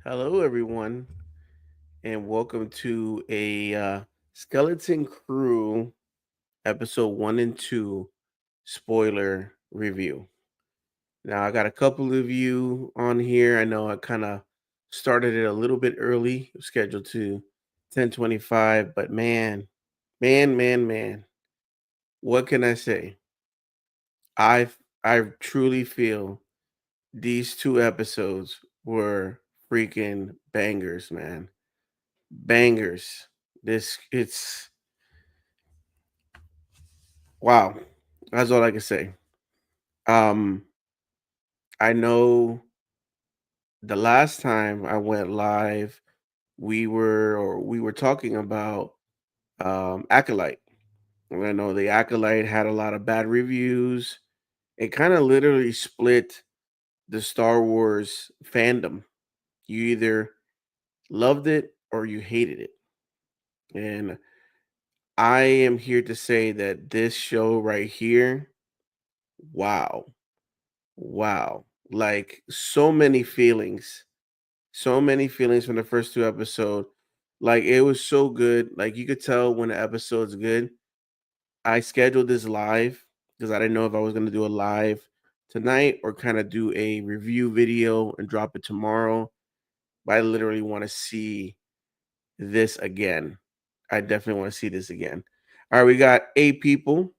Hello, everyone, and welcome to a Skeleton Crew episode 1 and 2 spoiler review. Now, I got a couple of you on here. I know I kind of started it a little bit early, scheduled to 10:25, but man, what can I say? I truly feel these two episodes were freaking bangers, man. Bangers. This it's wow. That's all I can say. Um I know the last time I went live, we were talking about Acolyte. And I know the Acolyte had a lot of bad reviews. It kind of literally split the Star Wars fandom. You either loved it or you hated it. And I am here to say that this show right here, wow. Wow. Like so many feelings from the first two episodes. Like it was so good. Like you could tell when the episode's good. I scheduled this live because I didn't know if I was going to do a live tonight or kind of do a review video and drop it tomorrow. But I literally want to see this again. I definitely want to see this again. All right, we got 8 people.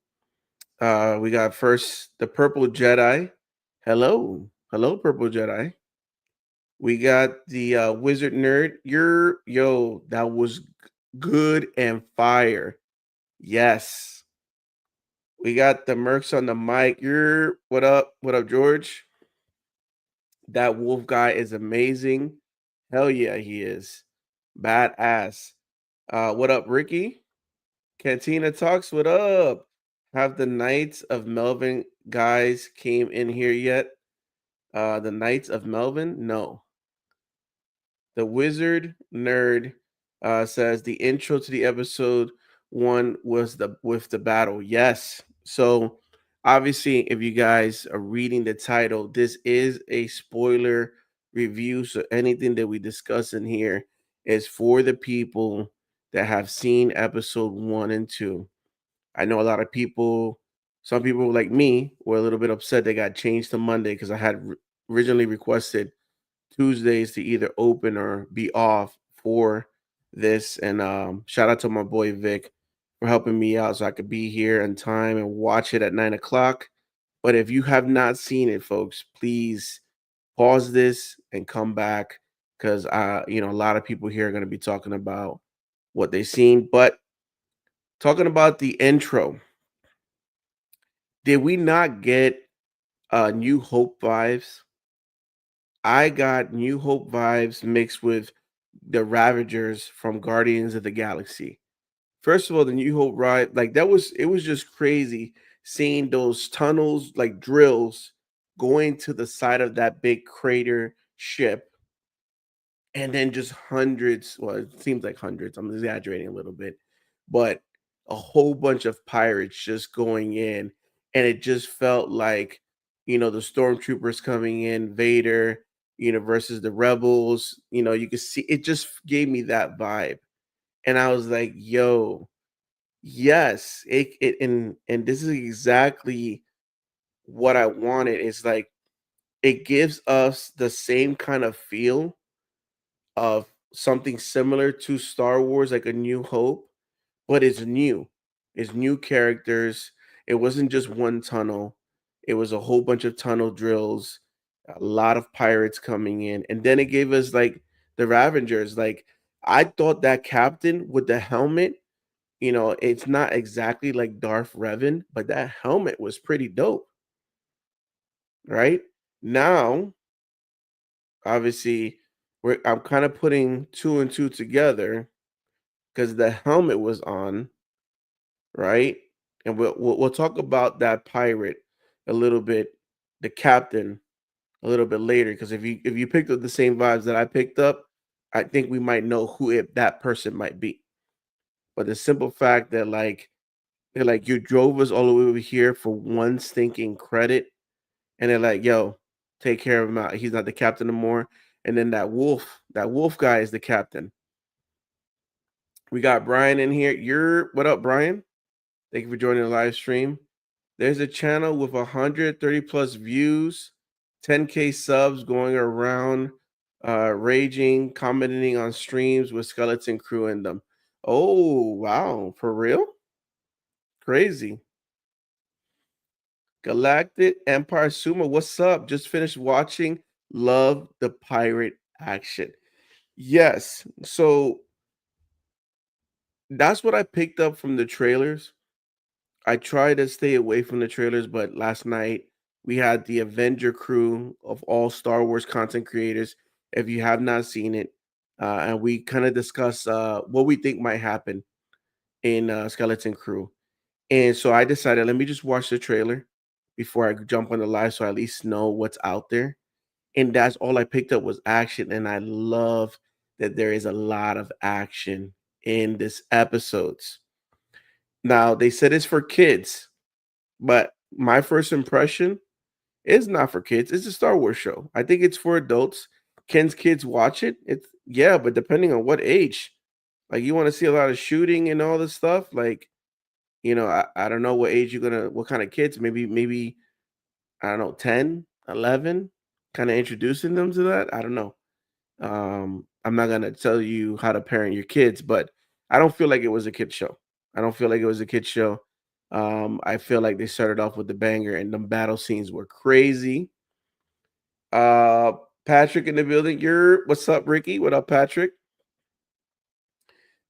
We got first the Purple Jedi. Hello. Hello, Purple Jedi. We got the Wizard Nerd. That was good and fire. Yes. We got the Mercs on the mic. What up? What up, George? That wolf guy is amazing. Hell yeah, he is. Badass. What up, Ricky? Cantina Talks, what up? Have the Knights of Melvin guys came in here yet? The Knights of Melvin? No. The Wizard Nerd says the intro to the episode 1 was the with the battle. Yes. So obviously, if you guys are reading the title, this is a spoiler review. So anything that we discuss in here is for the people that have seen episode 1 and 2. I know a lot of people, some people like me, were a little bit upset they got changed to Monday because I had originally requested Tuesdays to either open or be off for this. And shout out to my boy Vic for helping me out so I could be here in time and watch it at 9 o'clock. But if you have not seen it, folks, please pause this and come back because a lot of people here are going to be talking about what they've seen. But talking about the intro, did we not get New Hope vibes? I got New Hope vibes mixed with the Ravagers from Guardians of the Galaxy. First of all, the New Hope ride, like it was just crazy seeing those tunnels, like drills, going to the side of that big crater ship, and then just hundreds. Well, it seems like hundreds. I'm exaggerating a little bit, but a whole bunch of pirates just going in, and it just felt like the stormtroopers coming in, Vader, versus the rebels. You could see it just gave me that vibe, and I was like, "Yo, yes!" And this is exactly what I wanted. It's like it gives us the same kind of feel of something similar to Star Wars, like A New Hope, but it's new. It's new characters. It wasn't just one tunnel. It was a whole bunch of tunnel drills, a lot of pirates coming in. And then it gave us like the Ravengers. Like I thought that captain with the helmet, it's not exactly like Darth Revan, but that helmet was pretty dope, right? Now, obviously, I'm kind of putting two and two together because the helmet was on, right? And we'll talk about that pirate a little bit, the captain a little bit later. Because if you picked up the same vibes that I picked up, I think we might know who that person might be. But the simple fact that they're like you drove us all the way over here for one stinking credit, and they're like, "Yo, take care of him out. He's not the captain anymore." and then that wolf guy is the captain. We got Brian in here. You're what up, Brian? Thank you for joining the live stream. There's a channel with 130 plus views, 10K subs going around, raging, commenting on streams with skeleton crew in them. Oh, wow. For real? Crazy. Galactic Empire Sumo, what's up? Just finished watching. Love the pirate action. Yes. So that's what I picked up from the trailers. I try to stay away from the trailers, but last night we had the Avenger crew of all Star Wars content creators. If you have not seen it, and we kind of discuss what we think might happen in Skeleton Crew. And so I decided, let me just watch the trailer before I jump on the live, so I at least know what's out there. And that's all I picked up was action, and I love that there is a lot of action in this episodes. Now they said it's for kids, but my first impression is not for kids. It's a Star Wars show. I think it's for adults. Ken's kids watch it? It's yeah, but depending on what age. Like you want to see a lot of shooting and all this stuff. Like, I don't know what age you're gonna what kind of kids, maybe I don't know, 10, 11, kind of introducing them to that. I don't know. I'm not gonna tell you how to parent your kids, but I don't feel like it was a kid show. I don't feel like it was a kid show. I feel like they started off with the banger, and the battle scenes were crazy. Uh, Patrick in the building. You're what's up, Ricky? What up, Patrick?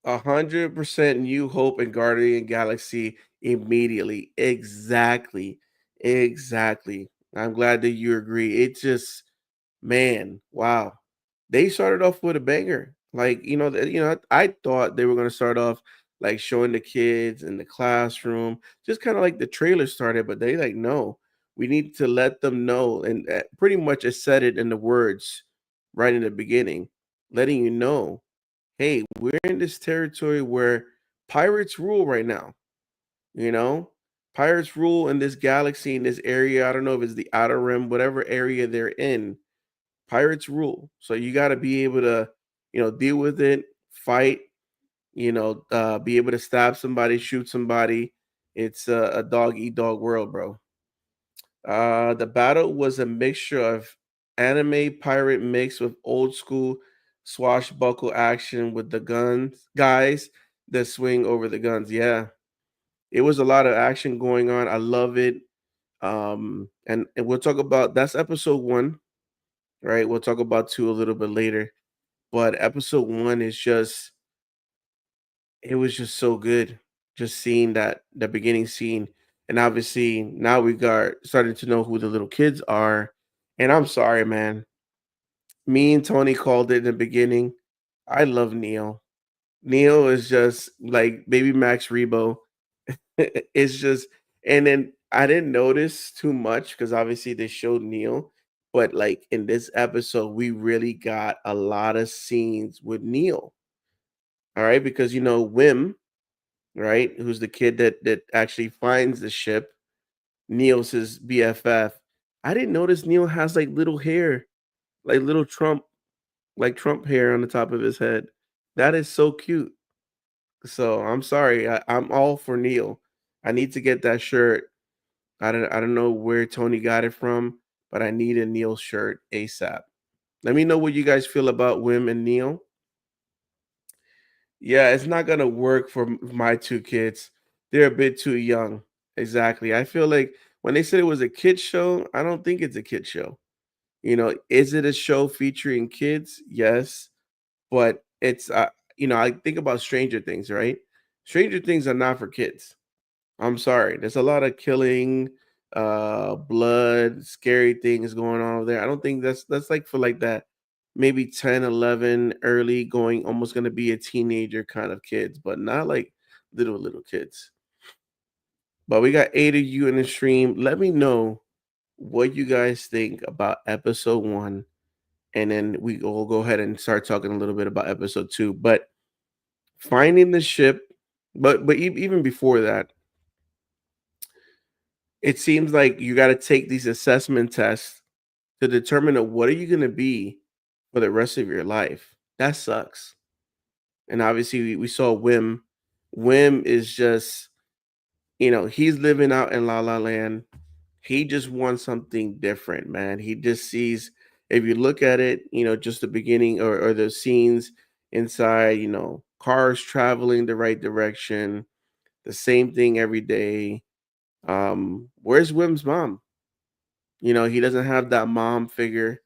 100% New Hope and Guardian Galaxy immediately. Exactly. Exactly. I'm glad that you agree. It just, man, wow. They started off with a banger. Like, I thought they were going to start off like showing the kids in the classroom, just kind of like the trailer started, but they like, no, we need to let them know. And pretty much it said it in the words right in the beginning, letting you know, hey, we're in this territory where pirates rule right now, you know? Pirates rule in this galaxy, in this area. I don't know if it's the outer rim, whatever area they're in. Pirates rule. So you got to be able to, deal with it, fight, be able to stab somebody, shoot somebody. It's a dog eat dog world, bro. The battle was a mixture of anime pirate mix with old school swashbuckle action with the guys that swing over the guns. Yeah, it was a lot of action going on. I love it. And we'll talk about that's episode one, right? We'll talk about two a little bit later. But episode one is just it was just so good. Just seeing that the beginning scene. And obviously now we got starting to know who the little kids are. And I'm sorry, man. Me and Tony called it in the beginning. I love Neo. Neo is just like baby Max Rebo. It's just and then I didn't notice too much because obviously they showed Neo. But like in this episode, we really got a lot of scenes with Neo. All right, because Wim, right, who's the kid that actually finds the ship, Neil's his BFF. I didn't notice Neil has like little hair, like little Trump hair on the top of his head. That is so cute. So I'm sorry, I'm all for Neil. I need to get that shirt. I don't know where Tony got it from, but I need a Neil shirt ASAP. Let me know what you guys feel about Wim and Neil. Yeah, it's not gonna work for my two kids. They're a bit too young. Exactly. I feel like when they said it was a kid show, I don't think it's a kid show. Is it a show featuring kids? Yes, but it's I think about Stranger Things, right? Stranger Things are not for kids. I'm sorry. There's a lot of killing, blood, scary things going on over there. I don't think that's like for like that maybe 10, 11, early going almost going to be a teenager kind of kids, but not like little kids. But we got 8 of you in the stream. Let me know what you guys think about episode 1 and then we will go ahead and start talking a little bit about episode 2. But finding the ship, but even before that, it seems like you got to take these assessment tests to determine what are you going to be for the rest of your life. That sucks. And obviously we saw Wim. Wim is just, he's living out in La La Land. He just wants something different, man. He just sees, if you look at it, just the beginning, or the scenes inside, cars traveling the right direction, the same thing every day. Where's Wim's mom? He doesn't have that mom figure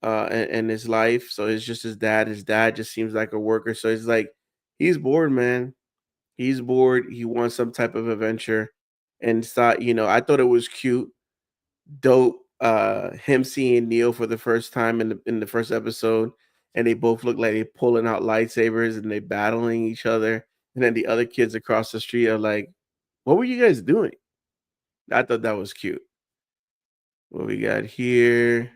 in his life. So it's just his dad. His dad just seems like a worker. So it's like he's bored, man. He's bored. He wants some type of adventure. And thought, I thought it was cute, dope. Him seeing Neil for the first time in the first episode, and they both look like they pulling out lightsabers and they battling each other. And then the other kids across the street are like, "What were you guys doing?" I thought that was cute. What we got here?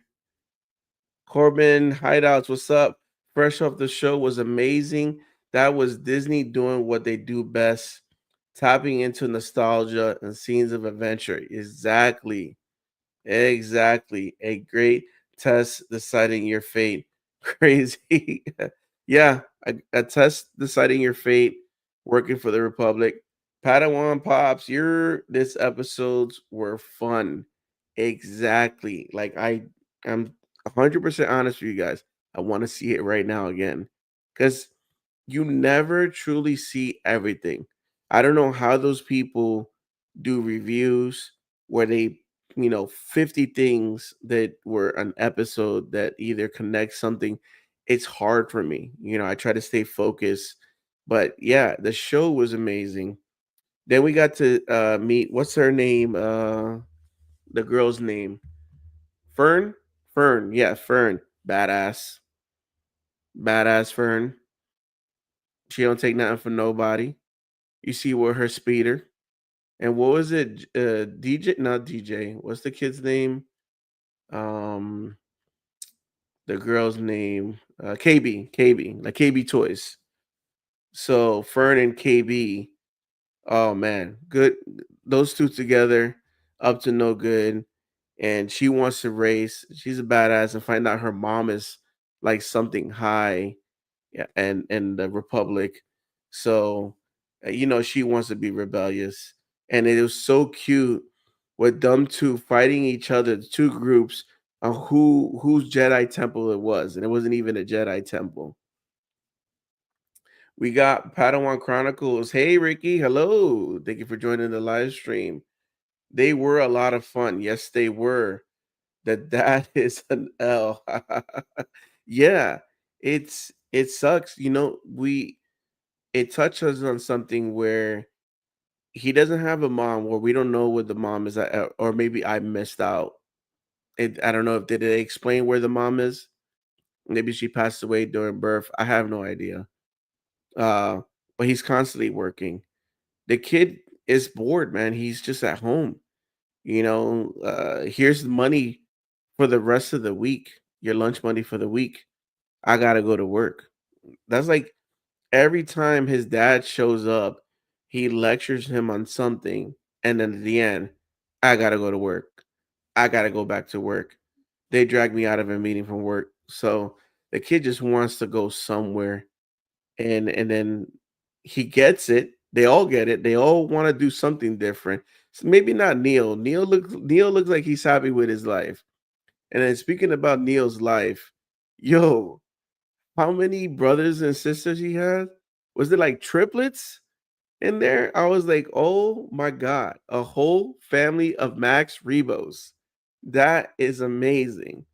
Corbin Hideouts, what's up? Fresh off the show was amazing. That was Disney doing what they do best, tapping into nostalgia and scenes of adventure. Exactly. Exactly. A great test deciding your fate. Crazy. Yeah, a test deciding your fate, working for the Republic. Padawan Pops, this episodes were fun. Exactly. Like I'm 100% honest with you guys. I want to see it right now again. Cuz you never truly see everything. I don't know how those people do reviews where they 50 things that were an episode that either connects something. It's hard for me. I try to stay focused. But yeah, the show was amazing. Then we got to meet, what's her name? The girl's name. Fern? Fern, yeah, Fern. Badass. Badass Fern. She don't take nothing from nobody. You see with her speeder. And what was it? DJ, not DJ. What's the kid's name? Um, the girl's name, KB, KB, like KB Toys. So Fern and KB, oh man, good. Those two together, up to no good. And she wants to race. She's a badass and find out her mom is like something high, yeah, and the Republic. So, she wants to be rebellious, and it was so cute with them two fighting each other, the two groups, on whose Jedi temple it was, and it wasn't even a Jedi temple. We got Padawan Chronicles. Hey, Ricky, hello. Thank you for joining the live stream. They were a lot of fun. Yes, they were. That is an L. Yeah, it sucks. We it touches on something where he doesn't have a mom, or we don't know what the mom is at, or maybe I missed out. I don't know if did they explain where the mom is. Maybe she passed away during birth. I have no idea. Uh, but he's constantly working. The kid is bored, man. He's just at home. Here's the money for the rest of the week. Your lunch money for the week. I gotta go to work. That's like every time his dad shows up, he lectures him on something, and then at the end, I gotta go to work. I gotta go back to work. They dragged me out of a meeting from work. So the kid just wants to go somewhere, and then he gets it. They all get it. They all want to do something different. So maybe not Neil. Neil looks like he's happy with his life. And then speaking about Neil's life, yo, how many brothers and sisters he had? Was it like triplets in there? I was like, oh my God, a whole family of Max Rebos. That is amazing.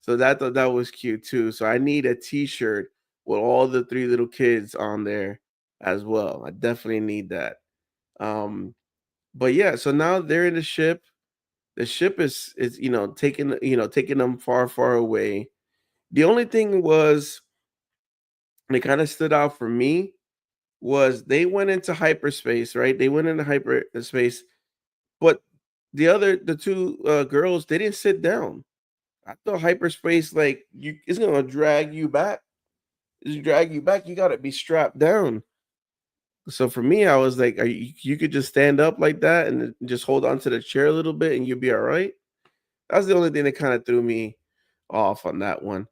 So that thought that was cute too. So I need a t-shirt with all the three little kids on there as well. I definitely need that. Um, but yeah, so now they're in the ship. The ship is taking them far, far away. The only thing was, and it kind of stood out for me, was they went into hyperspace, right? They went into hyperspace, but the two girls, they didn't sit down. I thought hyperspace, like, it's gonna drag you back. It's drag you back. You gotta be strapped down. So for me, I was like, you could just stand up like that and just hold on to the chair a little bit, and you'll be all right. That's the only thing that kind of threw me off on that one.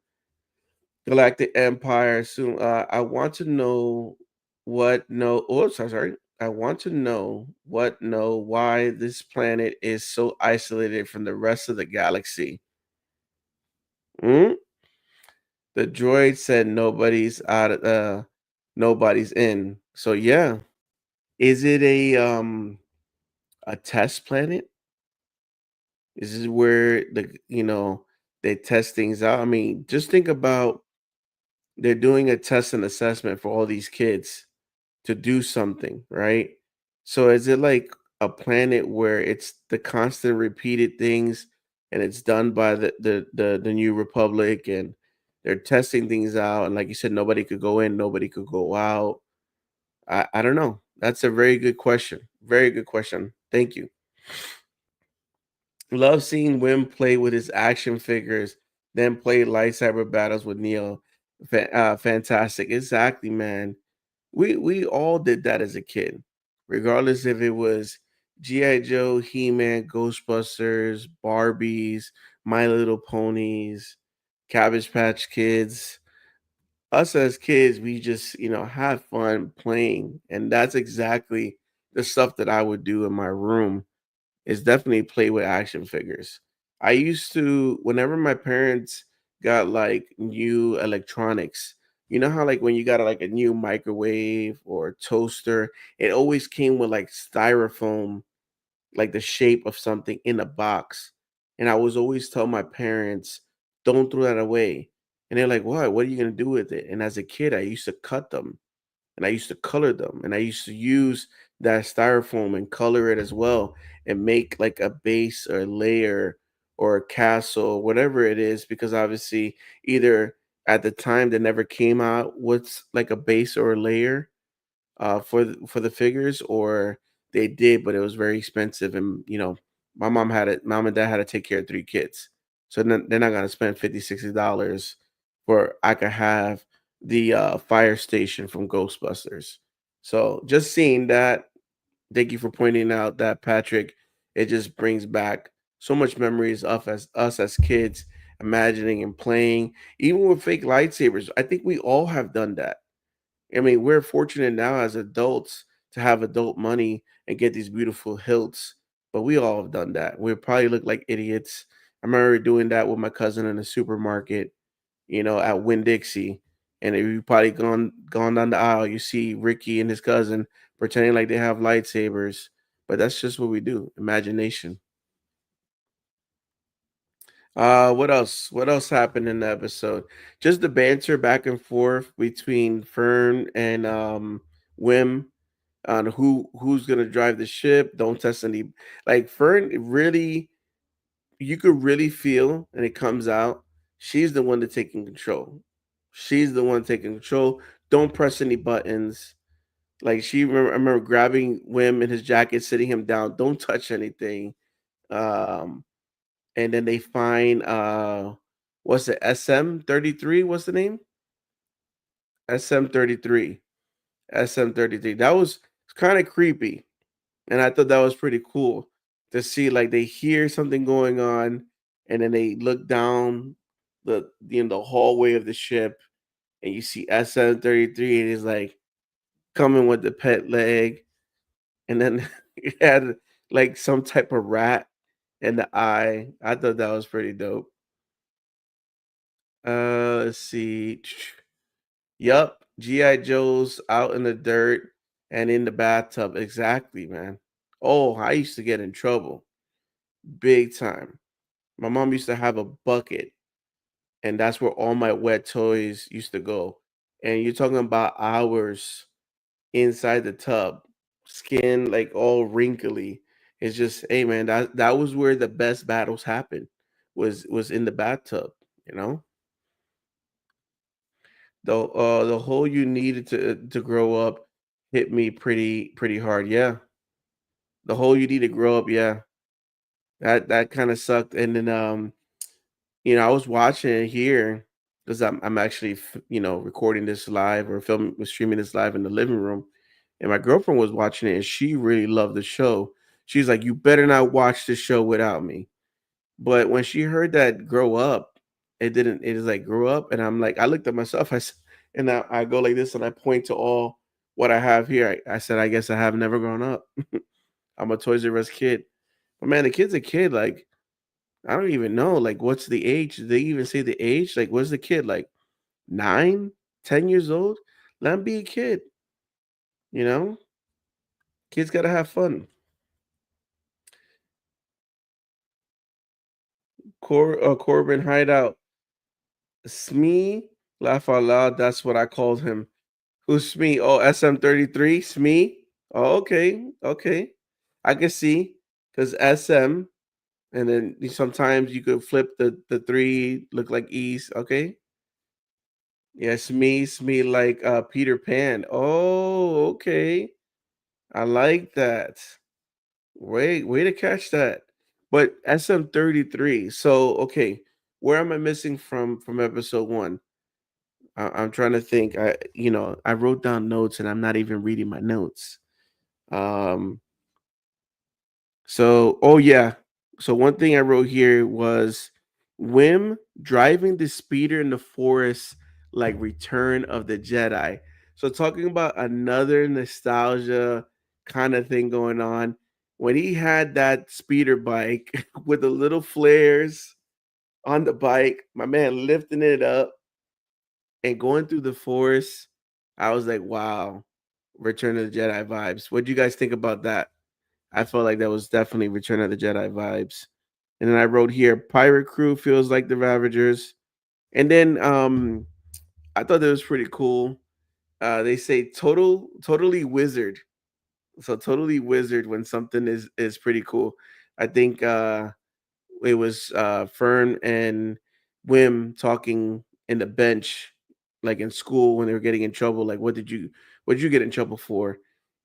Galactic Empire soon. I want to know what no oh sorry. I want to know why this planet is so isolated from the rest of the galaxy. Mm? The droid said nobody's in. So yeah. Is it a test planet? Is this where they test things out? I mean, just think about they're doing a test and assessment for all these kids to do something, right? So is it like a planet where it's the constant repeated things and it's done by the new republic and they're testing things out and like you said, nobody could go in, nobody could go out. I don't know. That's a very good question. Very good question. Thank you. Love seeing Wim play with his action figures, then play lightsaber battles with Neo. Fantastic. Exactly, man. We all did that as a kid, regardless if it was G.I. Joe, He-Man, Ghostbusters, Barbies, My Little Ponies, Cabbage Patch Kids. Us as kids, we just, had fun playing. And that's exactly the stuff that I would do in my room is definitely play with action figures. I used to, whenever my parents got like new electronics, you know how like when you got like a new microwave or toaster, it always came with like styrofoam, like the shape of something in a box. And I was always tell my parents, don't throw that away. And they're like, what? What are you gonna do with it? And as a kid, I used to cut them and I used to color them and I used to use that styrofoam and color it as well and make like a base or a layer or a castle, whatever it is, because obviously either at the time they never came out what's like a base or a layer for the figures, or they did, but it was very expensive. And mom and dad had to take care of three kids, so then they're not gonna spend 50, $60 for I could have the fire station from Ghostbusters. So just seeing that, thank you for pointing out that, Patrick. It just brings back so much memories of as us as kids imagining and playing, even with fake lightsabers. I think we all have done that. I mean, we're fortunate now as adults to have adult money and get these beautiful hilts, but we all have done that. We probably look like idiots. I remember doing that with my cousin in the supermarket, at Winn Dixie. And if you probably gone down the aisle, you see Ricky and his cousin pretending like they have lightsabers. But that's just what we do. Imagination. What else? What else happened in the episode? Just the banter back and forth between Fern and Wim on who's gonna drive the ship. Don't test any like Fern really you could really feel and it comes out. She's the one that's taking control. She's the one taking control. Don't press any buttons. Like I remember grabbing Wim in his jacket, sitting him down. Don't touch anything. Um, and then they find what's it, SM-33? What's the name? SM-33. SM-33. That was kind of creepy. And I thought that was pretty cool to see like they hear something going on and then they look down the hallway of the ship and you see SM-33 and he's like coming with the pet leg and then it had like some type of rat in the eye. I thought that was pretty dope. Let's see. Yup, GI Joe's out in the dirt and in the bathtub. Exactly, man. Oh, I used to get in trouble big time. My mom used to have a bucket, and that's where all my wet toys used to go. And you're talking about hours inside the tub, skin like all wrinkly. It's just, hey man, that was where the best battles happened. Was in the bathtub, you know. The whole you needed to grow up hit me pretty hard. Yeah, the whole you need to grow up. Yeah, that kind of sucked. And then I was watching it here because I'm actually recording this live or streaming this live in the living room, and my girlfriend was watching it and she really loved the show. She's like, "You better not watch this show without me." But when she heard that grow up it didn't. It is like grew up, and I'm like, I looked at myself. And I go like this, and I point to all what I have here. I said, I guess I have never grown up. I'm a Toys R Us kid. But man, the kid's a kid. Like I don't even know. Like what's the age? Did they even say the age? Like what's the kid like? 9, 10 years old? Let him be a kid. You know, kids gotta have fun. Corbin Hideout. Smee, laugh out loud. That's what I called him. Who's Smee? Oh, SM33, Smee. Oh, okay, okay. I can see because SM, and then sometimes you could flip the three, look like E's. Okay, yeah, Smee like Peter Pan. Oh, okay. I like that. Way to catch that. But SM33. So okay, where am I missing from episode one? I'm trying to think. I wrote down notes and I'm not even reading my notes. Um, oh yeah. So one thing I wrote here was Wim driving the speeder in the forest like Return of the Jedi. So talking about another nostalgia kind of thing going on. When he had that speeder bike with the little flares on the bike, my man lifting it up and going through the forest, I was like, wow, Return of the Jedi vibes. What do you guys think about that? I felt like that was definitely Return of the Jedi vibes. And then I wrote here, pirate crew feels like the Ravagers. And then I thought that was pretty cool. They say totally wizard. So totally wizard when something is pretty cool. I think it was Fern and Wim talking in the bench, like in school when they were getting in trouble. Like, what did you get in trouble for?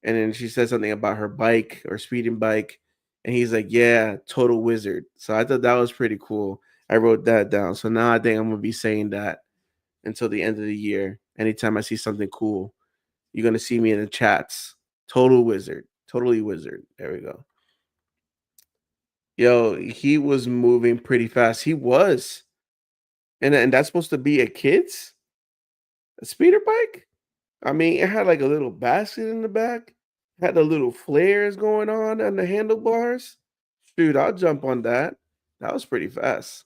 And then she said something about her bike or speeding bike, and he's like, "Yeah, total wizard." So I thought that was pretty cool. I wrote that down. So now I think I'm gonna be saying that until the end of the year. Anytime I see something cool, you're gonna see me in the chats. Total wizard, totally wizard. There we go. Yo, he was moving pretty fast. He was. And that's supposed to be a speeder bike? I mean, it had like a little basket in the back, had the little flares going on the handlebars. Dude, I'll jump on that. That was pretty fast.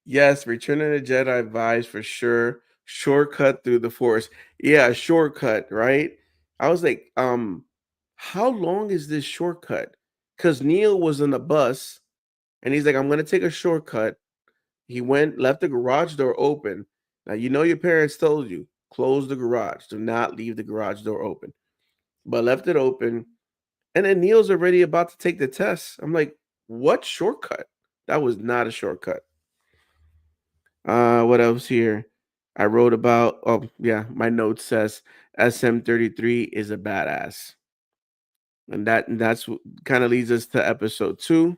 Yes, Return of the Jedi vibes for sure. Shortcut through the forest. Yeah, shortcut, right? I was like, how long is this shortcut? Because Neil was in the bus and he's like, I'm gonna take a shortcut. He went, left the garage door open. Now, you know, your parents told you, close the garage. Do not leave the garage door open. But left it open. And then Neil's already about to take the test. I'm like, what shortcut? That was not a shortcut. What else here? I wrote about, oh, yeah, my note says SM33 is a badass. And that's what kind of leads us to episode two.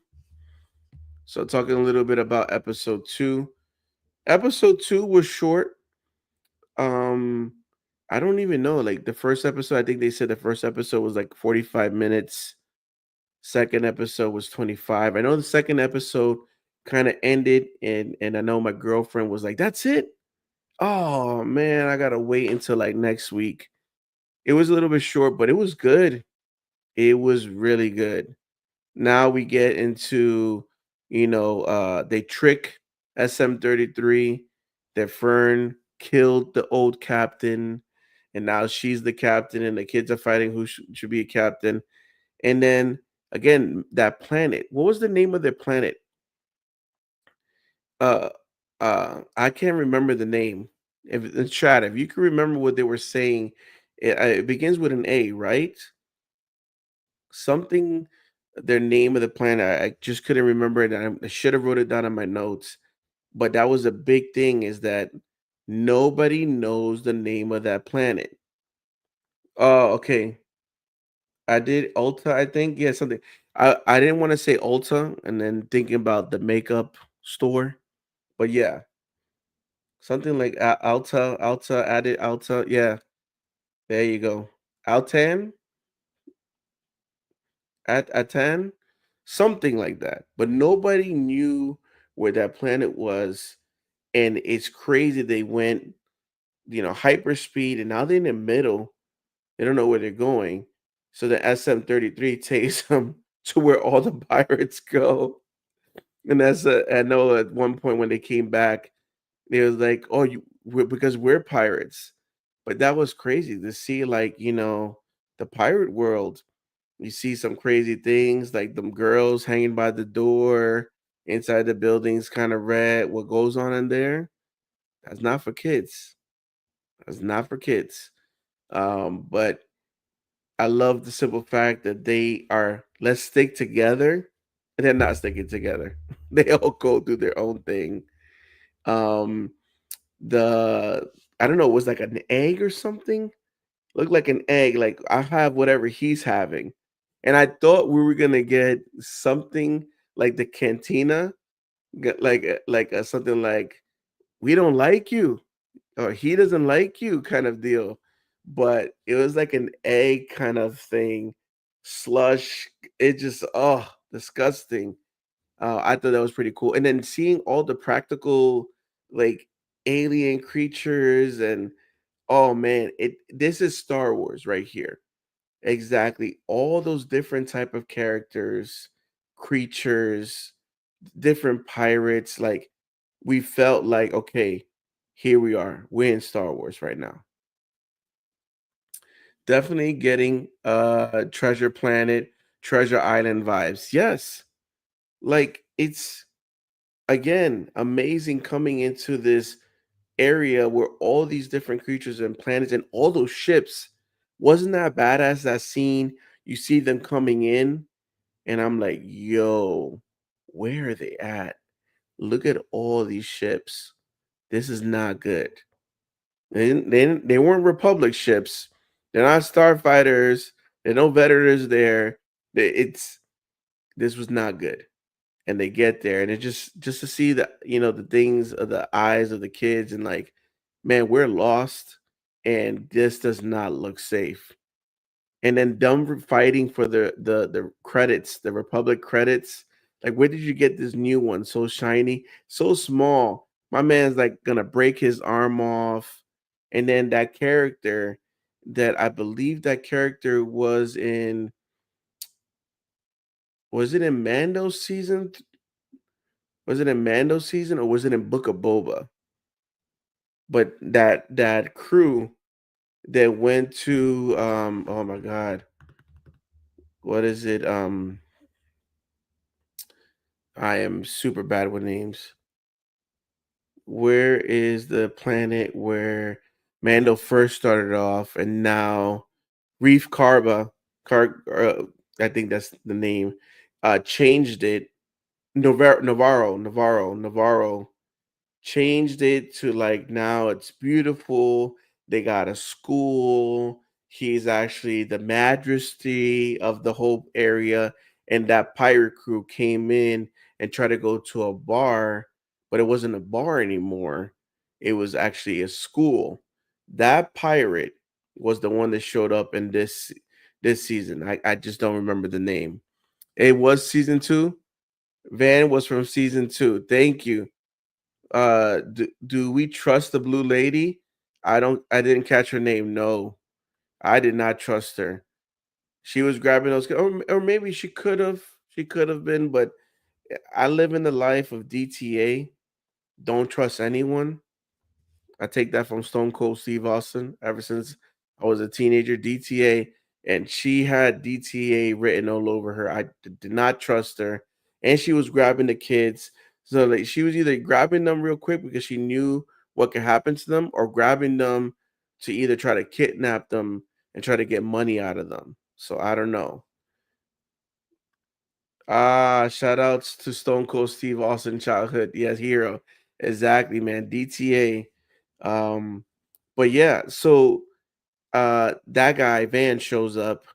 So, talking a little bit about episode two. Episode two was short. Um, I don't even know. Like the first episode, I think they said the first episode was like 45 minutes. Second episode was 25. I know the second episode kind of ended, and I know my girlfriend was like, "That's it." Oh man, I gotta wait until like next week. It was a little bit short, but it was good. It was really good. Now we get into, they trick SM33 that Fern killed the old captain, and now she's the captain, and the kids are fighting who should be a captain. And then again, that planet. What was the name of their planet? Uh, I can't remember the name. If in chat, if you can remember what they were saying, it begins with an A, right? Something, their name of the planet. I just couldn't remember it. I should have wrote it down on my notes. But that was a big thing is that nobody knows the name of that planet. Oh, okay. I did Ulta, I think. Yeah, something. I didn't want to say Ulta and then thinking about the makeup store. But yeah, something like Alta, added Alta. Yeah, there you go. Altan, Atan, something like that. But nobody knew where that planet was, and it's crazy they went, hyperspeed, and now they're in the middle. They don't know where they're going. So the SM-33 takes them to where all the pirates go. And I know at one point when they came back, they was like, "Oh, because we're pirates." But that was crazy to see, like, the pirate world. You see some crazy things like them girls hanging by the door inside the buildings, kind of red. What goes on in there? That's not for kids. That's not for kids. But I love the simple fact that they are, let's stick together, and they're not sticking together. They all go through their own thing. Um, the I don't know, it was like an egg or something. Looked like an egg. Like I have whatever he's having, and I thought we were gonna get something like the cantina, something like we don't like you or he doesn't like you kind of deal. But it was like an egg kind of thing, slush. It just, oh, disgusting. I thought that was pretty cool. And then seeing all the practical, like, alien creatures, and oh man, this is Star Wars right here. Exactly. All those different type of characters, creatures, different pirates, like we felt like, okay, here we are. We're in Star Wars right now. Definitely getting Treasure Planet, Treasure Island vibes. Yes. Like it's again amazing coming into this area where all these different creatures and planets and all those ships. Wasn't that badass, that scene? You see them coming in, and I'm like, yo, where are they at? Look at all these ships. This is not good. They weren't Republic ships. They're not starfighters. There are no veterans there. It's this was not good. And they get there, and it just to see the things of the eyes of the kids, and like, man, we're lost, and this does not look safe. And then them fighting for the credits, the Republic credits. Like, where did you get this new one? So shiny, so small. My man's like gonna break his arm off. And then that character, that I believe that character was it in Mando season? Was it in Mando season or was it in Book of Boba? But that crew that went to oh my god, what is it? I am super bad with names. Where is the planet where Mando first started off, and now Reef Karba, I think that's the name, changed it. Navarro changed it to, like, now it's beautiful. They got a school. He's actually the majesty of the whole area. And that pirate crew came in and tried to go to a bar, but it wasn't a bar anymore. It was actually a school. That pirate was the one that showed up in this season. I just don't remember the name. It was season two. Van was from season two. Thank you. Do we trust the blue lady? I didn't catch her name. No, I did not trust her. She was grabbing those, or maybe she could have been, but I live in the life of DTA. Don't trust anyone. I take that from Stone Cold Steve Austin ever since I was a teenager. DTA, and she had DTA written all over her. I did not trust her, and she was grabbing the kids. So, like, she was either grabbing them real quick because she knew what could happen to them, or grabbing them to either try to kidnap them and try to get money out of them. So I don't know. Shout outs to Stone Cold Steve Austin, childhood, yes, hero. Exactly, man. DTA. Um, but yeah, so that guy Van shows up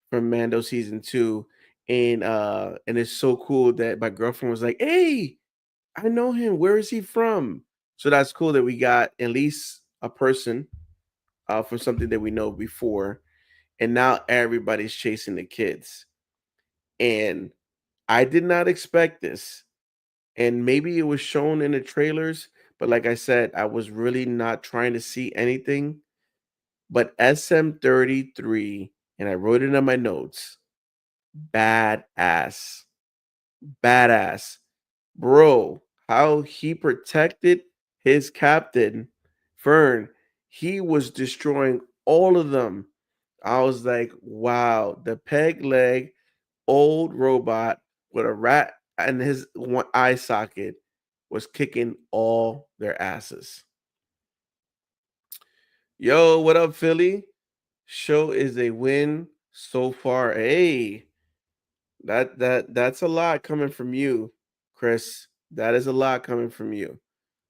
from Mando season two, and it's so cool that my girlfriend was like, "Hey, I know him. Where is he from?" So that's cool that we got at least a person for something that we know before, and now everybody's chasing the kids. And I did not expect this. And maybe it was shown in the trailers, but like I said, I was really not trying to see anything. But SM33, and I wrote it in my notes, badass. Badass. Bro, how he protected his captain, Fern. He was destroying all of them. I was like, wow, the peg leg old robot with a rat in his one eye socket was kicking all their asses. Yo, what up, Philly? Show is a win so far. Hey, that's a lot coming from you, Chris. That is a lot coming from you.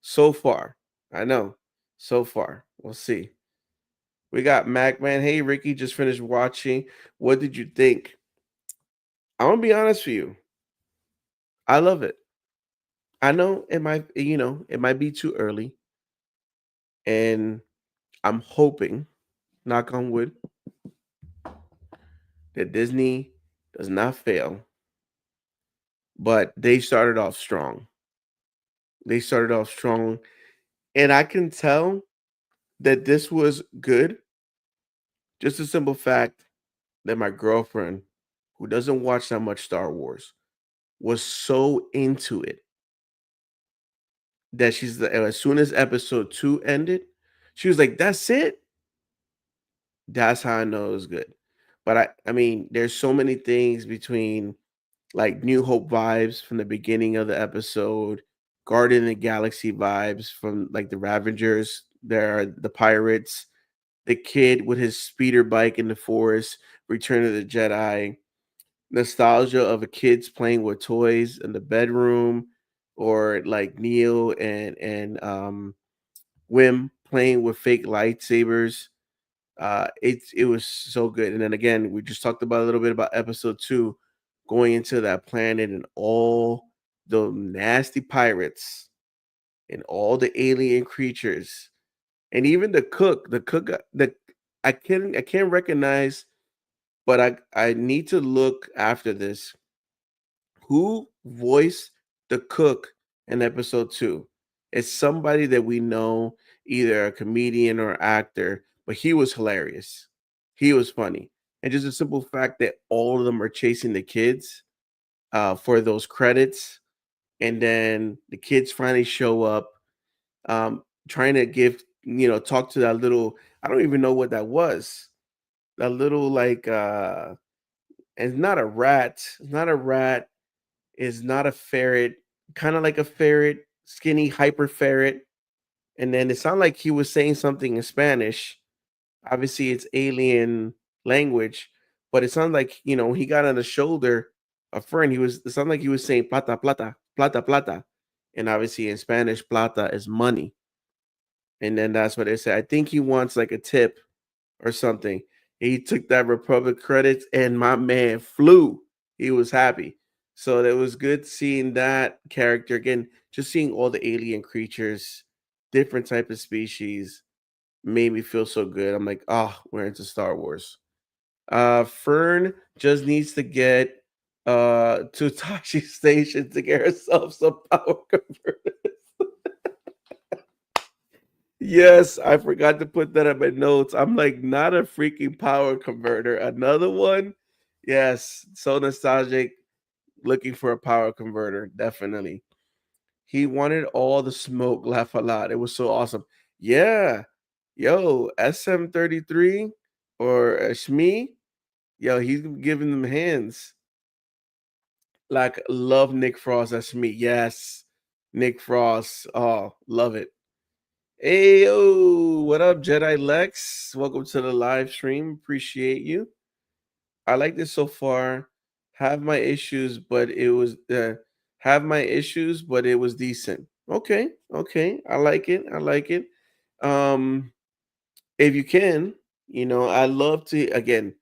So far. I know. So far. We'll see. We got Mac Man. Hey Ricky, just finished watching. What did you think? I'm gonna be honest with you. I love it. I know it might be too early, and I'm hoping, knock on wood, that Disney does not fail. But they started off strong. They started off strong, and I can tell that this was good. Just a simple fact that my girlfriend, who doesn't watch that much Star Wars, was so into it that as soon as episode 2 ended, she was like, "That's it." That's how I know it was good. But I mean, there's so many things between like New Hope vibes from the beginning of the episode, Guardian of the Galaxy vibes from like the Ravengers, there are the pirates, the kid with his speeder bike in the forest, Return of the Jedi, nostalgia of a kids playing with toys in the bedroom, or like Neo and Wim playing with fake lightsabers. It was so good. And then again, we just talked about a little bit about episode 2, going into that planet and all the nasty pirates and all the alien creatures, and even the I can't recognize, but I need to look after this. Who voiced the cook in episode 2? It's somebody that we know, either a comedian or actor, but he was hilarious. He was funny. And just a simple fact that all of them are chasing the kids for those credits. And then the kids finally show up, trying to talk to that little, I don't even know what that was. That little, like, it's not a rat. It's not a rat, is not a ferret, kind of like a ferret, skinny hyper ferret. And then it sounded like he was saying something in Spanish. Obviously, it's alien language, but it sounded like, when he got on the shoulder of Fern, it sounded like he was saying plata, plata, plata, plata. And obviously in Spanish, plata is money. And then that's what they said. I think he wants like a tip or something. He took that Republic credits and my man flew. He was happy. So it was good seeing that character again, just seeing all the alien creatures, different type of species, made me feel so good. I'm like, oh, we're into Star Wars. Fern just needs to get to Tashi Station to get herself some power converter. Yes, I forgot to put that in my notes. I'm like, not a freaking power converter. Another one? Yes, so nostalgic. Looking for a power converter, definitely. He wanted all the smoke, laugh a lot. It was so awesome. Yeah. Yo, SM33 or Shmi, yo, he's giving them hands. Like, love Nick Frost as Shmi. Yes. Nick Frost. Oh, love it. Hey, yo, what up, Jedi Lex? Welcome to the live stream. Appreciate you. I like this so far. Have my issues, but it was have my issues, but it was decent. Okay, okay. I like it. I like it. Um, if you can, I love to again,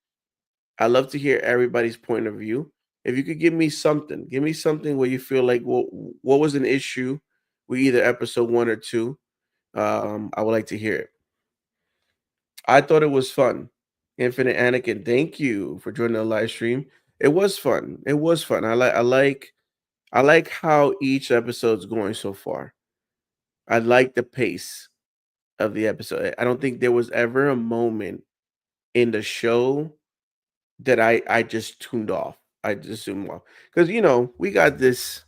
I love to hear everybody's point of view. If you could give me something where you feel like what was an issue with either episode 1 or 2. I would like to hear it. I thought it was fun. Infinite Anakin, thank you for joining the live stream. It was fun. It was fun. I like. I like how each episode's going so far. I like the pace of the episode. I don't think there was ever a moment in the show that I just tuned off. I just tuned off because we got this.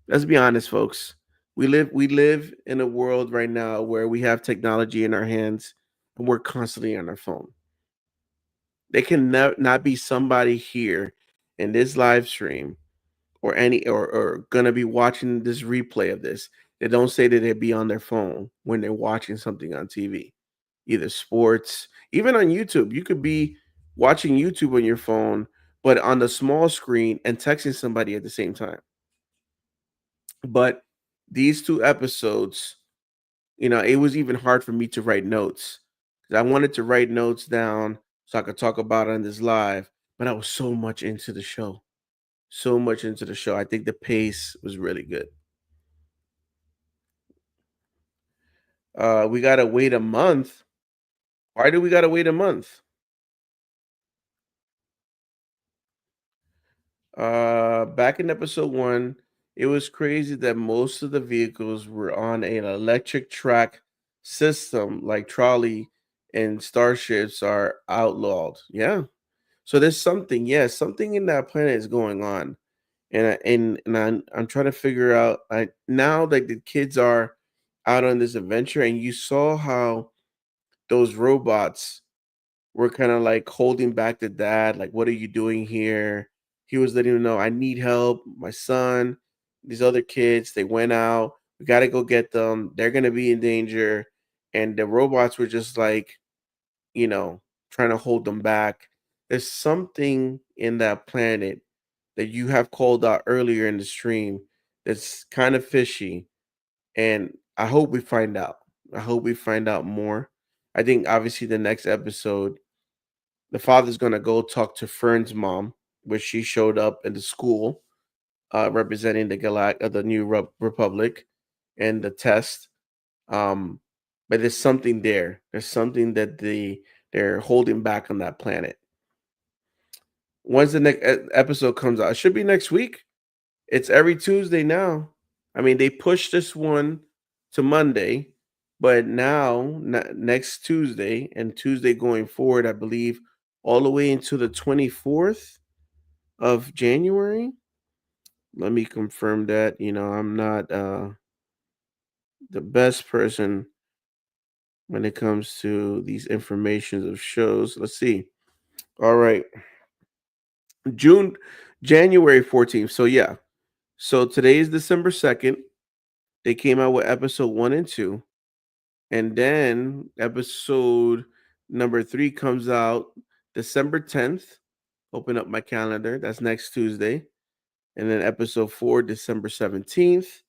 Let's be honest, folks. We live in a world right now where we have technology in our hands and we're constantly on our phone. They can not be somebody here in this live stream or or gonna be watching this replay of this. They don't say that they be on their phone when they're watching something on TV, either sports, even on YouTube. You could be watching YouTube on your phone, but on the small screen and texting somebody at the same time. But these two episodes, it was even hard for me to write notes. 'Cause I wanted to write notes down so I could talk about it on this live, but I was so much into the show. So much into the show. I think the pace was really good. We gotta wait a month. Why do we gotta wait a month? Back in episode one, it was crazy that most of the vehicles were on an electric track system, like trolley and starships are outlawed. Yeah. So there's something, yeah, something in that planet is going on. And I'm trying to figure out now that the kids are out on this adventure, and you saw how those robots were kind of like holding back the dad, like, what are you doing here? He was letting him know, I need help. My son, these other kids, they went out. We got to go get them. They're going to be in danger. And the robots were just like, you know, trying to hold them back. There's something in that planet that you have called out earlier in the stream that's kind of fishy. And I hope we find out. I hope we find out more. I think obviously the next episode the father's gonna go talk to Fern's mom, which she showed up in the school, representing the New Republic, and the test. Um, but there's something there. There's something that they're holding back on that planet. Once the next episode comes out, it should be next week. It's every Tuesday now. I mean, they pushed this one to Monday, but now next Tuesday and Tuesday going forward, I believe, all the way into the 24th of January. Let me confirm that. I'm not the best person when it comes to these informations of shows. Let's see. All right. June, January 14th. So, yeah. So, today is December 2nd. They came out with episode one and two. And then episode number three comes out December 10th. Open up my calendar. That's next Tuesday. And then episode four, December 17th.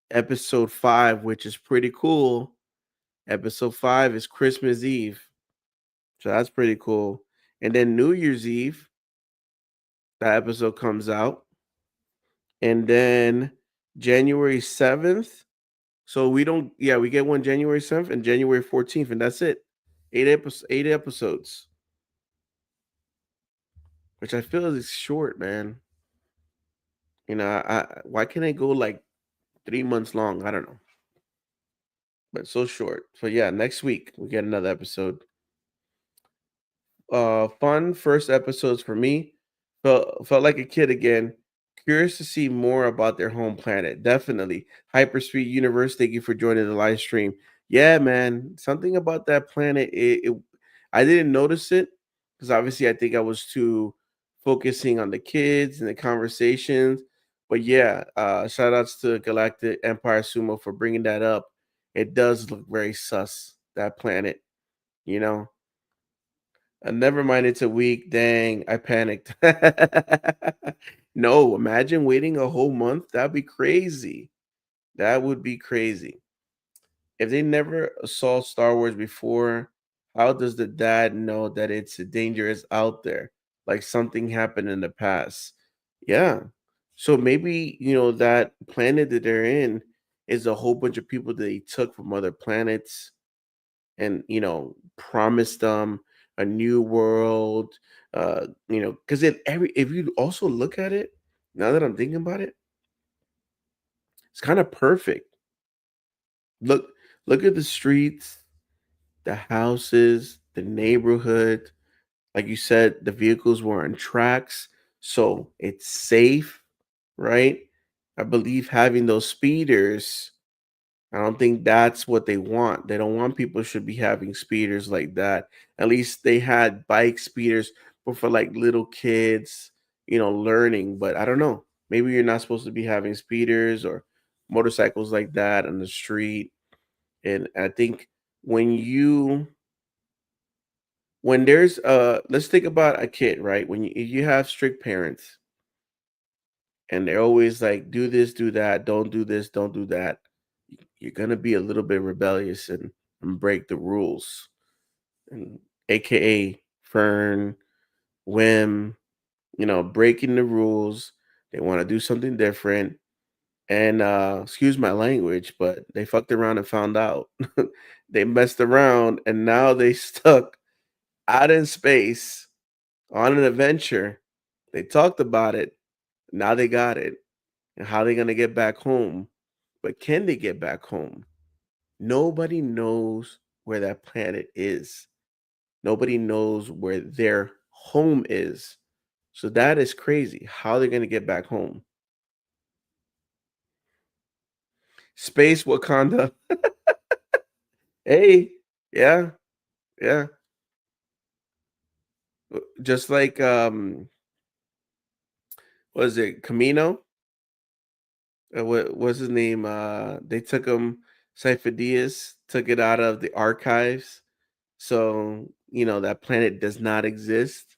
Episode five, which is pretty cool. Episode five is Christmas Eve. So that's pretty cool. And then New Year's Eve, that episode comes out. And then January 7th. So we don't, yeah, we get one January 7th and January 14th, and that's it. Eight episodes, which I feel is short, man. Why can't it go like 3 months long? I don't know, but so short. So yeah, next week we get another episode. Fun first episodes for me. Felt like a kid again. Curious to see more about their home planet. Definitely. Hyperspeed Universe, thank you for joining the live stream. Yeah, man. Something about that planet. I didn't notice it because obviously I think I was too focusing on the kids and the conversations. But yeah, shout outs to Galactic Empire Sumo for bringing that up. It does look very sus, that planet, you know. Never mind, it's a week. Dang, I panicked. No, imagine waiting a whole month. That'd be crazy. That would be crazy. If they never saw Star Wars before, how does the dad know that it's dangerous out there? Like something happened in the past. Yeah. So maybe, that planet that they're in is a whole bunch of people that they took from other planets and promised them a new world, because if you also look at it, now that I'm thinking about it, It's kind of perfect. Look look at the streets, the houses, the neighborhood. Like you said, the vehicles were on tracks, so it's safe, right? I believe having those speeders, I don't think that's what they want. They don't want people should be having speeders like that. At least they had bike speeders, but for like little kids, learning. But I don't know. Maybe you're not supposed to be having speeders or motorcycles like that on the street. And I think when you when there's let's think about a kid, right? When you have strict parents and they're always like, do this, do that, don't do this, don't do that, you're gonna be a little bit rebellious and break the rules. And AKA Fern, Whim, breaking the rules. They want to do something different. And excuse my language, but they fucked around and found out. They messed around and now they stuck out in space on an adventure. They talked about it. Now they got it. And how they gonna get back home? But can they get back home? Nobody knows where that planet is. Nobody knows where their home is. So that is crazy. How they're gonna get back home? Space Wakanda. Hey, yeah, yeah. Just like was it Camino? What was his name? They took him. Cypher Diaz took it out of the archives, so that planet does not exist.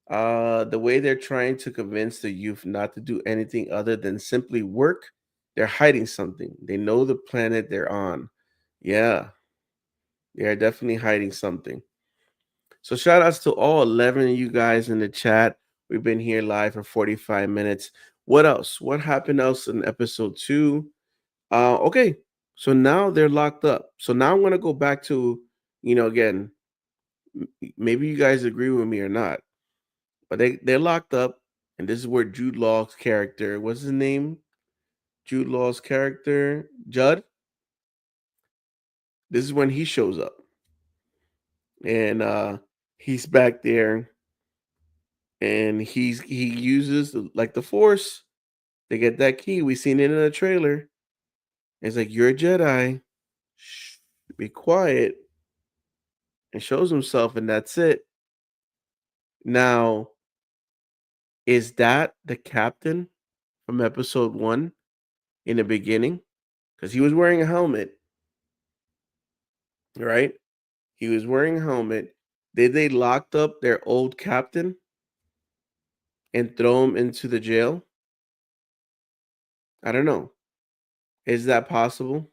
The way they're trying to convince the youth not to do anything other than simply work, they're hiding something. They know the planet they're on. Yeah, they are definitely hiding something. So shout outs to all 11 of you guys in the chat. We've been here live for 45 minutes. What else? What happened else in episode 2? Okay. So now they're locked up. So now I'm going to go back to, again, maybe you guys agree with me or not. But they're locked up, and this is where Jude Law's character, what's his name? Jude Law's character, Judd. This is when he shows up, and he's back there, and he uses like the Force to get that key. We seen it in the trailer. It's like you're a Jedi. Shh, be quiet, and shows himself, and that's it. Now, is that the captain from episode 1 in the beginning? Because he was wearing a helmet, right? He was wearing a helmet. Did they locked up their old captain and throw him into the jail? I don't know. Is that possible?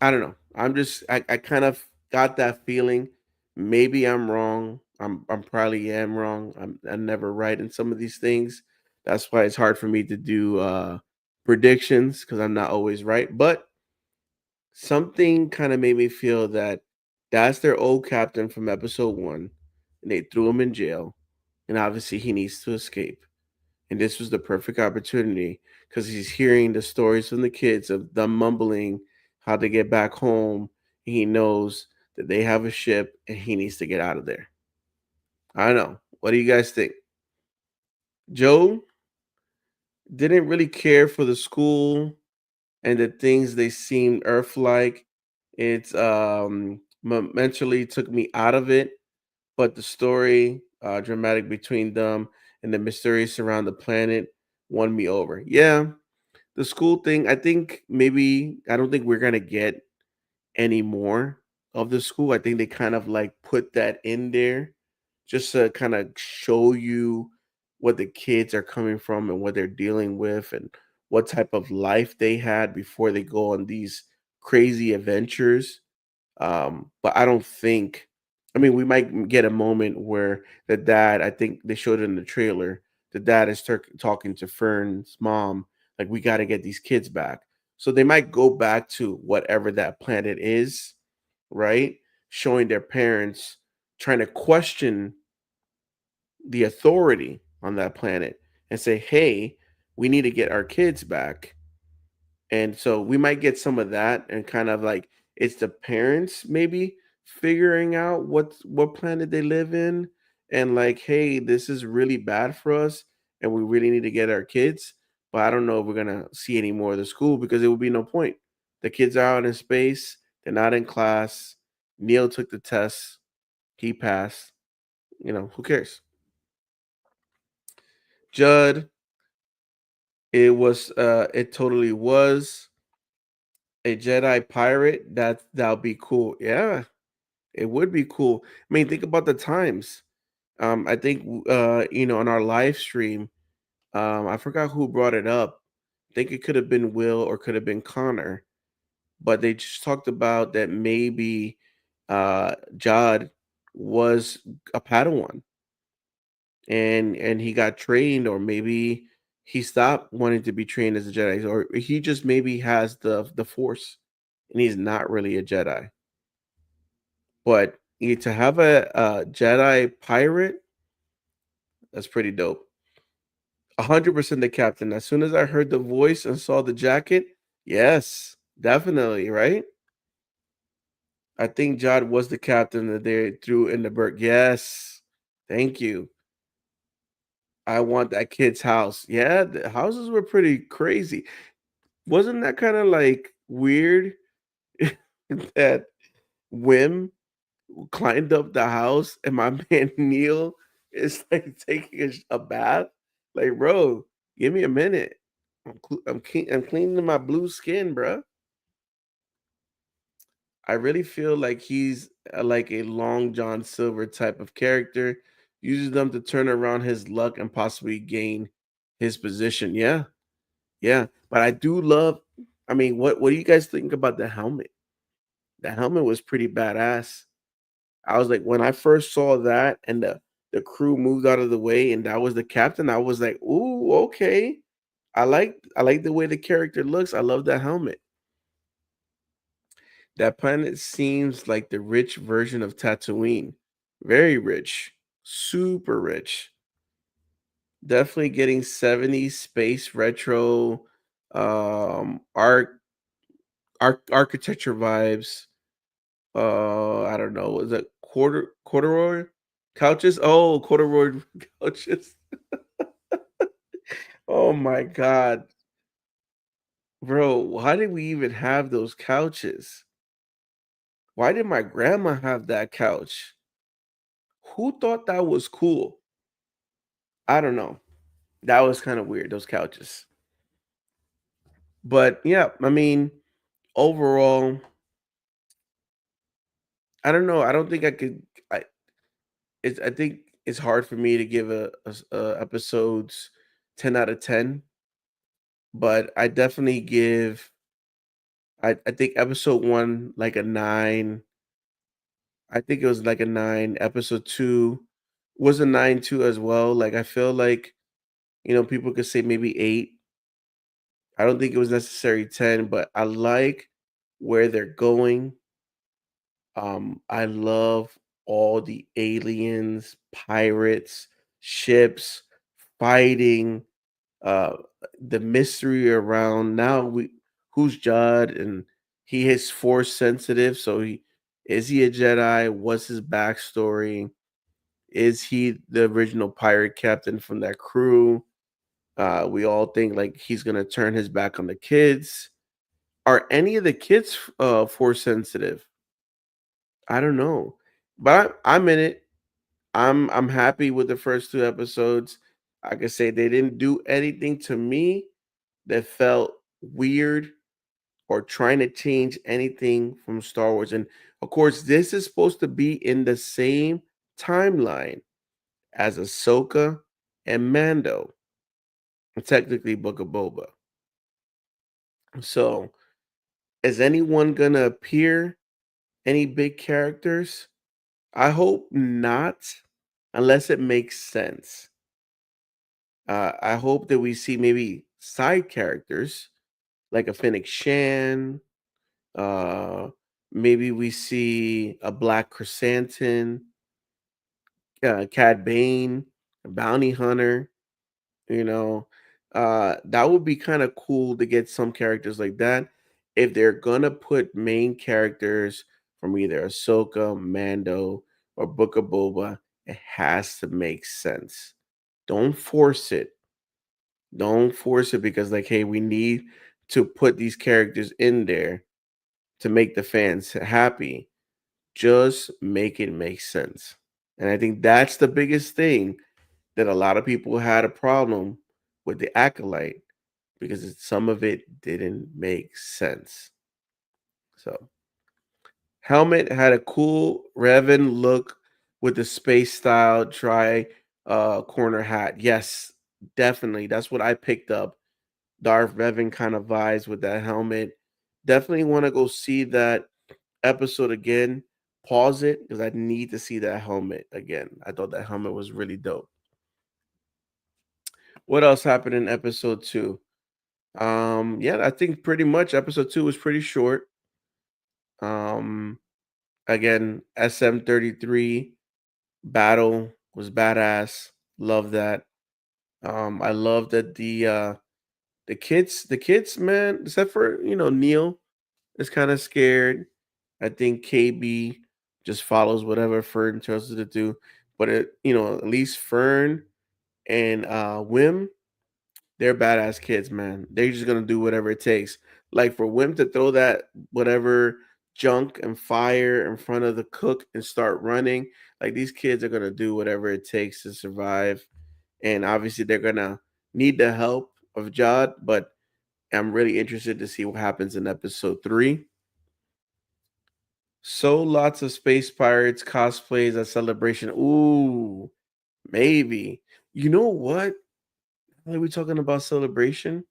I don't know. I kind of got that feeling. Maybe I'm wrong. I'm probably am wrong. I'm never right in some of these things. That's why it's hard for me to do predictions because I'm not always right. But something kind of made me feel that that's their old captain from episode 1, and they threw him in jail, and obviously he needs to escape. And this was the perfect opportunity because he's hearing the stories from the kids of them mumbling how to get back home. He knows that they have a ship and he needs to get out of there. I don't know. What do you guys think? Joe didn't really care for the school and the things they seemed Earth-like. It's mentally took me out of it, but the story, dramatic between them and the mysteries around the planet won me over. Yeah, the school thing, I think maybe I don't think we're gonna get any more of the school. I think they kind of like put that in there just to kind of show you what the kids are coming from and what they're dealing with and what type of life they had before they go on these crazy adventures. But I don't think, I mean, we might get a moment where the dad, I think they showed it in the trailer, the dad is talking to Fern's mom, like, we got to get these kids back. So they might go back to whatever that planet is, right? Showing their parents trying to question the authority on that planet and say, hey, we need to get our kids back. And so we might get some of that and kind of like it's the parents maybe figuring out what planet they live in and like, hey, this is really bad for us and we really need to get our kids. But I don't know if we're gonna see any more of the school because it would be no point. The kids are out in space, they're not in class. Neil took the test, he passed. Who cares? Judd, it totally was a Jedi pirate. That'll be cool. Yeah, it would be cool. I mean, think about the times. I think on our live stream, I forgot who brought it up. I think it could have been Will or could have been Connor, but they just talked about that maybe Jod was a Padawan and he got trained, or maybe he stopped wanting to be trained as a Jedi, or he just maybe has the Force and he's not really a Jedi. But to have a Jedi pirate, that's pretty dope. 100% the captain. As soon as I heard the voice and saw the jacket, yes, definitely, right? I think Jod was the captain that they threw in the Burke. Yes, thank you. I want that kid's house. Yeah, the houses were pretty crazy. Wasn't that kind of like weird that Whim climbed up the house and my man Neil is like taking a bath? Like, bro, give me a minute. I'm cleaning my blue skin, bro. I really feel like he's like a Long John Silver type of character. Uses them to turn around his luck and possibly gain his position. Yeah, yeah. But I do love. I mean, what do you guys think about the helmet? The helmet was pretty badass. I was like, when I first saw that and the crew moved out of the way and that was the captain, I was like, ooh, okay. I like the way the character looks. I love that helmet. That planet seems like the rich version of Tatooine. Very rich. Super rich. Definitely getting 70s space retro architecture vibes. I don't know. Was it corduroy couches? Oh, corduroy couches. Oh my god. Bro, why did we even have those couches? Why did my grandma have that couch? Who thought that was cool? I don't know. That was kind of weird, those couches. But yeah, I mean, overall, I don't know. I don't think I could. I think it's hard for me to give a episodes 10 out of 10, but I definitely give. I think episode one like a 9. I think it was like a 9. Episode two was a 9 too as well. Like I feel like people could say maybe 8. I don't think it was necessary 10, but I like where they're going. I love all the aliens, pirates, ships, fighting, uh, the mystery around now who's Judd and he is force sensitive, so he a Jedi? What's his backstory? Is he the original pirate captain from that crew? We all think like he's gonna turn his back on the kids. Are any of the kids force sensitive? I don't know. But I'm in it. I'm happy with the first 2 episodes. I can say they didn't do anything to me that felt weird or trying to change anything from Star Wars. And of course, this is supposed to be in the same timeline as Ahsoka and Mando, and technically Book of Boba. So, is anyone gonna appear? Any big characters? I hope not, unless it makes sense. I hope that we see maybe side characters like a Fennec Shan. Uh, Maybe we see a Black Chrysanthemum, Cad Bane, a bounty hunter. You know, That would be kind of cool to get some characters like that. If they're gonna put main characters from either Ahsoka, Mando, or Book of Boba, it has to make sense. Don't force it. Don't force it because, like, hey, we need to put these characters in there to make the fans happy. Just make it make sense. And I think that's the biggest thing that a lot of people had a problem with the Acolyte because some of it didn't make sense. So, helmet had a cool Revan look with the space style tri corner hat. Yes, definitely. That's what I picked up. Darth Revan kind of vibes with that helmet. Definitely want to go see that episode again. Pause it because I need to see that helmet again. I thought that helmet was really dope. What else happened in episode two? Yeah, I think pretty much episode two was pretty short. Um, Again, SM-33 battle was badass. Love that. I love that the kids, man, except for Neil is kind of scared. I think KB just follows whatever Fern tells her to do. But at least Fern and Wim, they're badass kids, man. They're just gonna do whatever it takes. Like for Wim to throw that whatever junk and fire in front of the cook and start running, like these kids are gonna do whatever it takes to survive. And obviously they're gonna need the help of Jod, but I'm really interested to see what happens in episode three. So lots of space pirates cosplays at celebration. Ooh, maybe. You know what? Are we talking about celebration?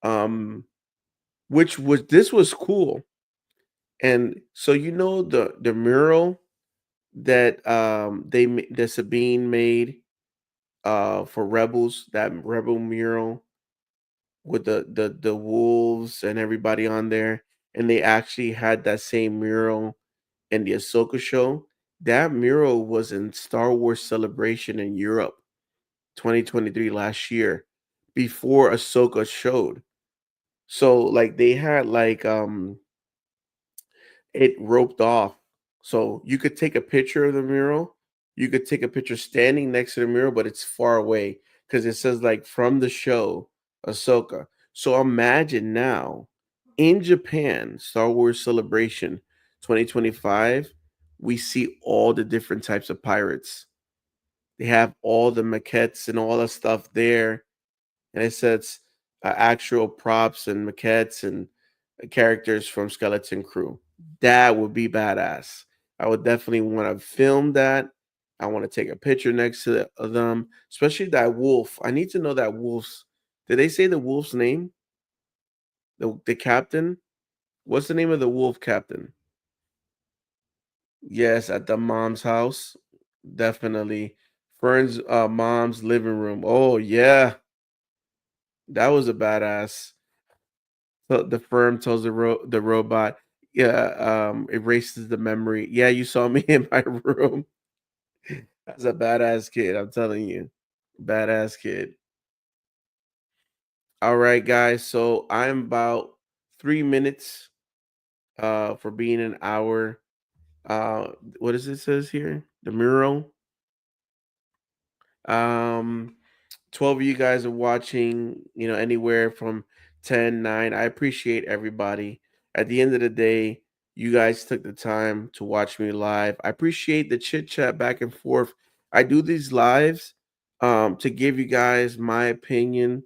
Um, which was this was cool. And so the mural that that Sabine made for Rebels, that Rebel mural with the wolves and everybody on there, and they actually had that same mural in the Ahsoka show. That mural was in Star Wars Celebration in Europe 2023 last year before Ahsoka showed. So like they had like it roped off. So you could take a picture of the mural. You could take a picture standing next to the mural, but it's far away because it says like from the show Ahsoka. So imagine now in Japan, Star Wars Celebration 2025, we see all the different types of pirates. They have all the maquettes and all the stuff there, and it says actual props and maquettes and characters from Skeleton Crew. That would be badass. I would definitely want to film that. I want to take a picture next to them, especially that wolf. I need to know that wolf's. Did they say the wolf's name? The captain? What's the name of the wolf captain? Yes, at the mom's house. Definitely. Fern's mom's living room. Oh yeah, that was a badass. So the firm tells the robot, yeah, erases the memory. Yeah, you saw me in my room. That's a badass kid, I'm telling you. Badass kid. All right, guys. So I'm about 3 minutes for being an hour. What does it says here? The mural. Um 12 of you guys are watching, anywhere from 10, 9. I appreciate everybody. At the end of the day, you guys took the time to watch me live. I appreciate the chit chat back and forth. I do these lives to give you guys my opinion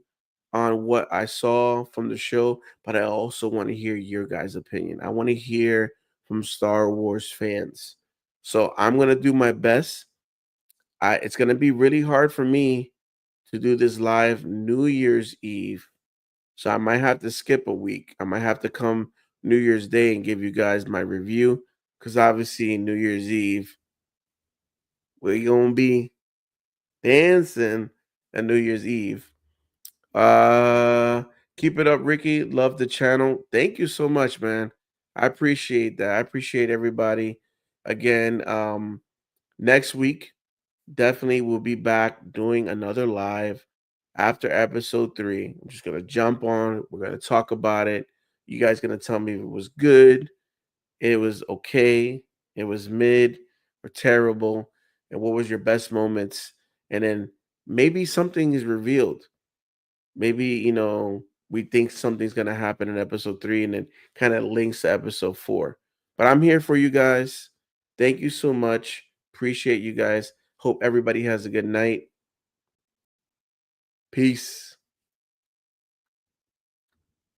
on what I saw from the show, but I also want to hear your guys' opinion. I want to hear from Star Wars fans. So I'm going to do my best. It's going to be really hard for me to do this live New Year's Eve. So I might have to skip a week. I might have to come New Year's Day and give you guys my review because obviously New Year's Eve we're gonna be dancing at New Year's Eve. Uh, Keep it up, Ricky. Love the channel. Thank you so much, man. I appreciate that. I appreciate everybody. Again, next week definitely we'll be back doing another live. After episode 3, I'm just gonna jump on. We're gonna talk about it. You guys gonna tell me if it was good, it was okay, it was mid, or terrible, and what was your best moments. And then maybe something is revealed. Maybe, we think something's gonna happen in episode 3 and then kind of links to episode 4. But I'm here for you guys. Thank you so much. Appreciate you guys. Hope everybody has a good night. Peace.